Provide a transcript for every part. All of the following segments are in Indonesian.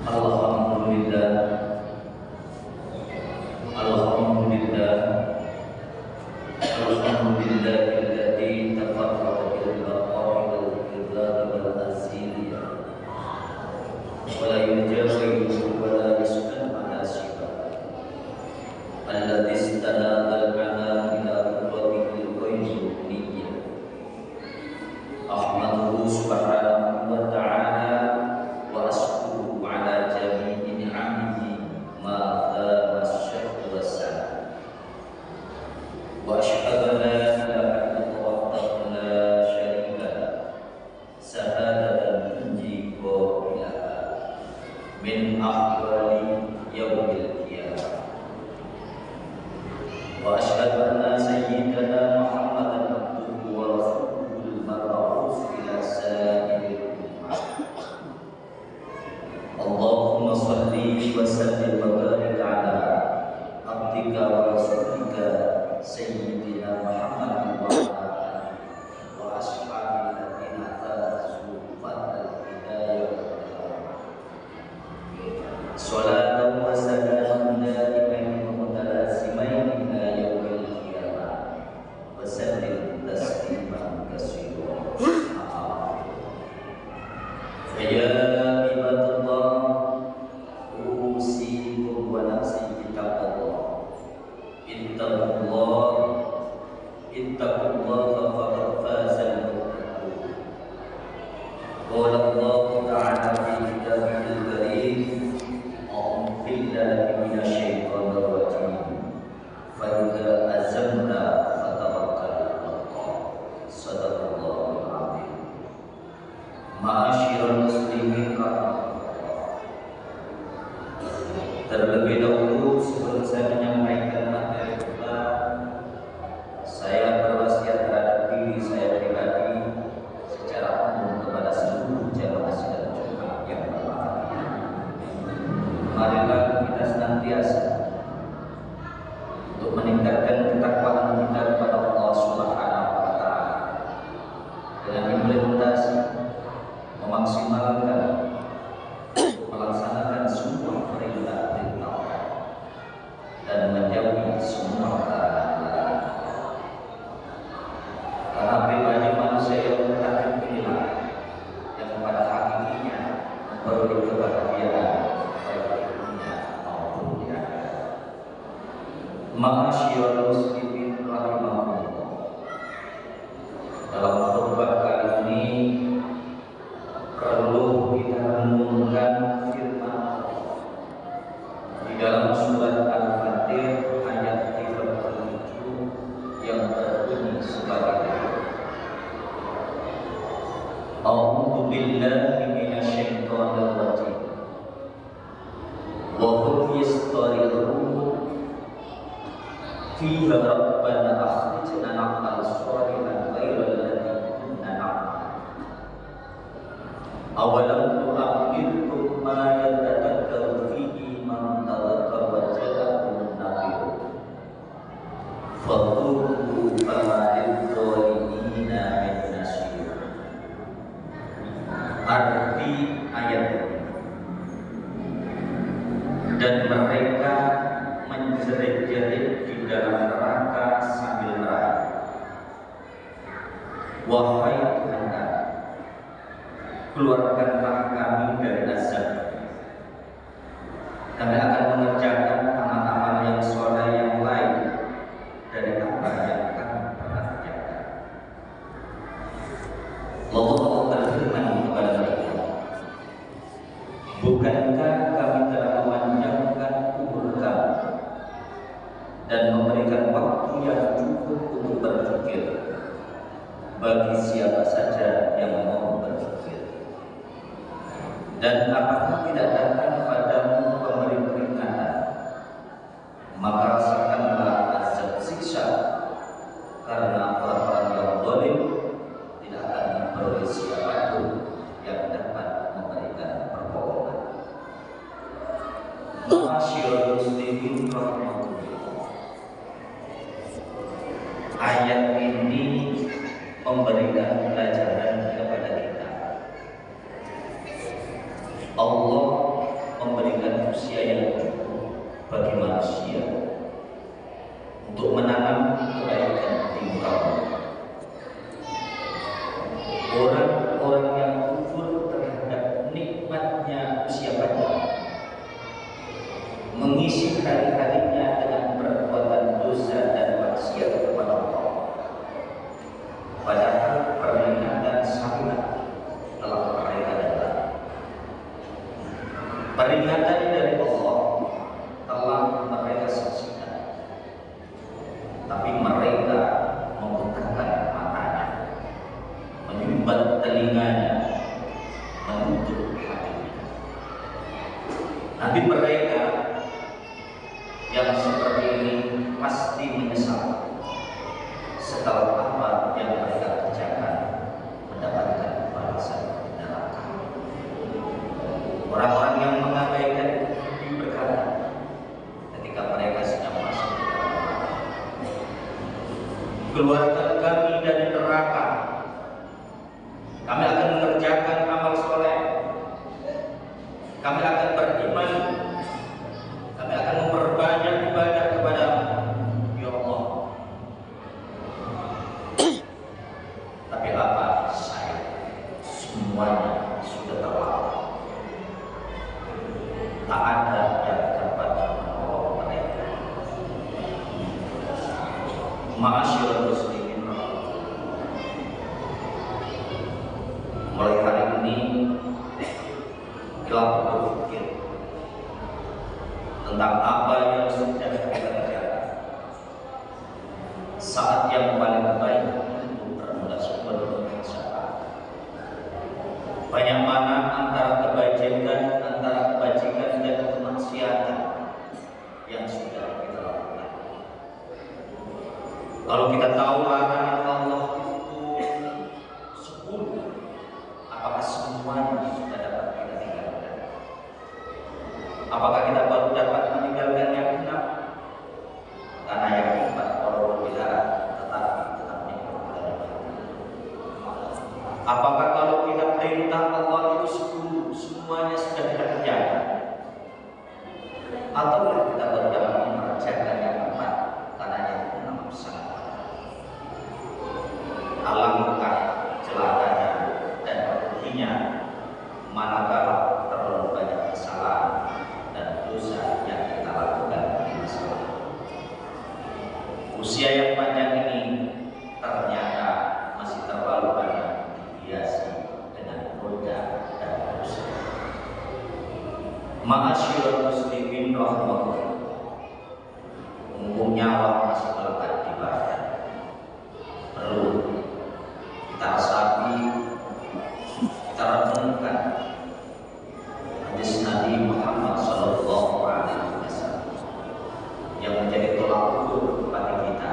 Alhamdulillah, Alhamdulillah, Alhamdulillahilladzi tafarrada bil baqa'i wal iqrar wal aziliyah wa la yujawizu wa la yuskan ala sifa alladzi istanada al-'ala ila qudratil qayyumiyyah. Ahmaduhu subhanahu wa ta'ala wa askuruhu ala jami'i ni'amihi ma la masyad wa sa'a wa ashhadu an la ilaha illallah wahdahu la syarika lah syahadatan tunji qailaha min ahwali yaumil qiyamah wa ashhadu anna sayyidana Muhammadan abduhu wa rasuluhul mab'uts ila sa'iril ummah. Allahumma salli wa sallim wa barik ala abdika wa rasulika sayyidina Muhammad wa ala alihi wa ashabihi alladziina tazu fadl hidayah. Shalatan wa salamun daimain mutalazimain ila yaumil qiyamah wa sallim tasliman katsiran. Ya ibadallah, usikum wa nafsi bittaqwallah. Ittaqullaha faqad fazal muttaqun. Qala Allah ta'ala fi kitabihil karim, a'udzu billahi minasyaitonir rajim. Fa idza azamta fatawakkal 'alallah. Shadaqallahul 'azim. Ma'asyiral muslimin rahmatullah. Terlebih dahulu sebelum saya menyampaikan materi khutbah, saya berwasiat terhadap diri saya pribadi secara umum kepada seluruh jamaah sidang Jumat yang berbahagia. Marilah kita senantiasa untuk meningkatkan ketakwaan kita kepada Allah Subhanahu wa Ta'ala dengan implementasi memaksimalkan melaksanakan semua perintah-perintah dan menjauhi semua larangan. Karena pribadi manusia yang mutakin inilah yang pada hakikatnya memberi kebahagiaan baik di dunia maupun di akhirat. Ma'asyiral muslimin rahimahullah. Dalam khutbah kali ini perlu kita renungkan firman Allah di dalam surat Al-Fatir ayat 37 yang berbunyi sebagai berikut. A'udzu billahi minasyaitonir rajim. Wa hum yastarikhun fiha rabbana akhrijna na'mal shalihan ghairal ladzi kunna na'mal. Awalam tu'akhirkum ma yatadakkaru fihi man tadhakkara wa ja'akum nadhir fadhuqu fama lidh-dhalimina min nasir. Arti ayat ini, dan mereka menjerit-jerit di dalam neraka sambil meraih, wahai Tuhan kami, keluarkanlah kami dari azab. Kami akan mengerjakan amal-amal yang soleh yang lain dari apa yang kami pernah kerjakan. Allah berfirman kepada mereka, bukankah kami telah memanjangkan umur kamu dan memberikan waktu yang cukup untuk berpikir bagi siapa saja yang mau berpikir? Dan apakah tidak datang padamu pemberi peringatan, maka rasakanlah azab siksa, karena orang-orang yang zalim tidak akan memperoleh siapapun yang dapat memberikan pertolongan. Ma'asyiral muslimin rahmatullah. Ayat ini memberikan pelajaran kepada kita. Allah bagi manusia untuk menanam kebaikan di muka bumi. Orang-orang yang kufur terhadap nikmatnya usia panjang, mengisi hari-harinya dengan perbuatan dosa dan maksiat kepada Allah, padahal peringatan sangat telah mereka datang. Peringatan dari Allah telah mereka saksikan, tapi mereka membutakan matanya, menyumbat telinganya, menutup hatinya. Nanti mereka yang seperti ini pasti menyesal setelah apa yang mereka kerjakan mendapatkan balasan neraka. Orang-orang yang mengabaikan itu berkata ketika mereka sedang masuk ke dalam neraka, keluarkan kami dari neraka, kami akan mengerjakan amal soleh, kami akan beriman, kami akan memperbanyak ibadah kepada-Mu, ya Allah. Tapi apa saya? Semuanya sudah terlambat. Tak ada yang dapat menolong mereka. Ma'asyiral muslimin, mulai hari ini kita berpikir tentang apa yang sudah kita kerjakan. Saat yang paling baik untuk bermula sebuah kebiasaan. Banyak mana antara kebajikan dan kemaksiatan yang sudah kita lakukan. Kalau kita tahu larangan Allah itu 10, apakah semuanya sudah dapat kita tinggalkan? Apakah kita baru dapat meninggalkan yang 6? Karena yang 4 kalau berbicara tetapi tetap nikmat dan bahagia. Apakah kalau kita perintah Allah itu 10 semuanya sudah kita kerjakan? Atau kita baru dapat mengerjakan yang 4 karena yang 6 sangat bahagia? Alangkah celakanya dan ruginya manakala terlalu banyak kesalahan dan dosa yang kita lakukan di masa lalu. Usia yang panjang ini ternyata masih terlalu banyak dihiasi dengan goda dan dosa. Ma'asyiral muslimin rahmatullah, mumpung nyawa masih melekat di badan, perlu kita resapi, kita renungkan hadis Nabi Muhammad SAW yang menjadi tolak ukur bagi kita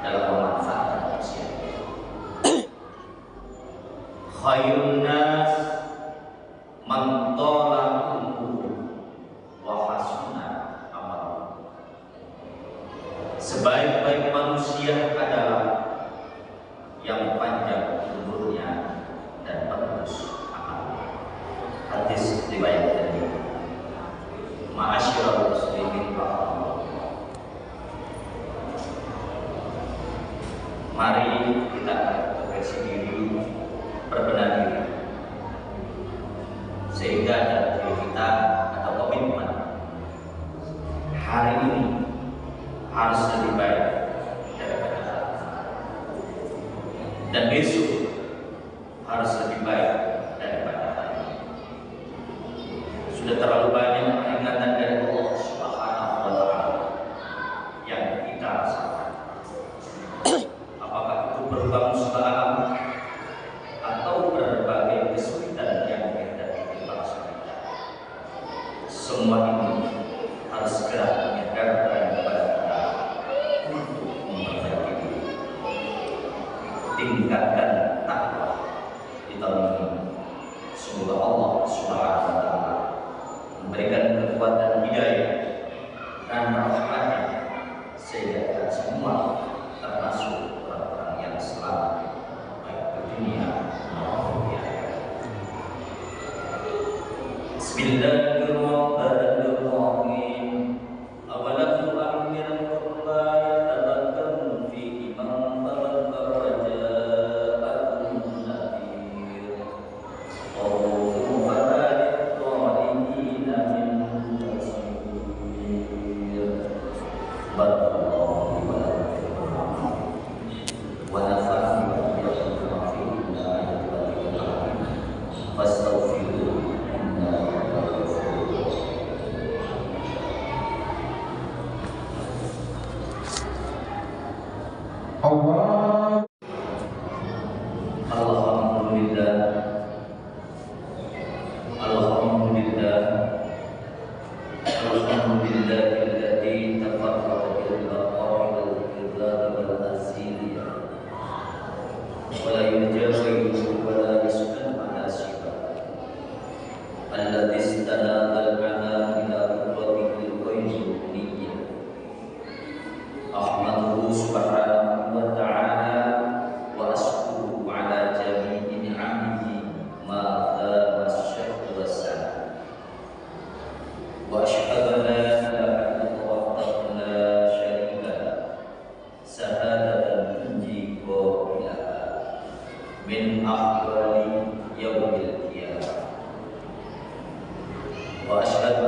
dalam memanfaatkan usia. Khairun nas man tala umruhu wa hasuna amaluhu. Sebaik-baik manusia adalah yang panjang umurnya dan bagus amalnya. Hadis riwayat dari Ma'asyiral muslimin rahmatullah. Mari kita refleksi diri, berbenah diri, sehingga dalam diri kita atau komitmen hari ini harus lebih baik daripada hari ini, dan besok harus lebih baik daripada hari ini. Sudah terlalu banyak peringatan dari Allah Subhanahu wa Ta'ala yang kita rasakan. Apakah itu berupa musibah atau berbagai kesulitan yang dihadapi di bangsa kita, semua ini harus segera menyadarkan kepada kita untuk memperbaiki diri, tingkatkan takwa di tahun ini. Semoga Allah Subhanahu wa Ta'ala memberikan kekuatan hidayah dan rahmatnya sehingga kita semua termasuk orang-orang yang selamat baik di dunia maupun di akhirat. Bismillahirrahmanirrahim. الذي استناد العنام إلى قدرته القيومية أحمده سبحانه وتعالى وأشكره على جميع نعمه ما دام الشكر والسلام وأشهد أن لا إله إلا الله وحده لا شريك له شهادة تنجي قائلها من أحوال يوم القيامة وأشهد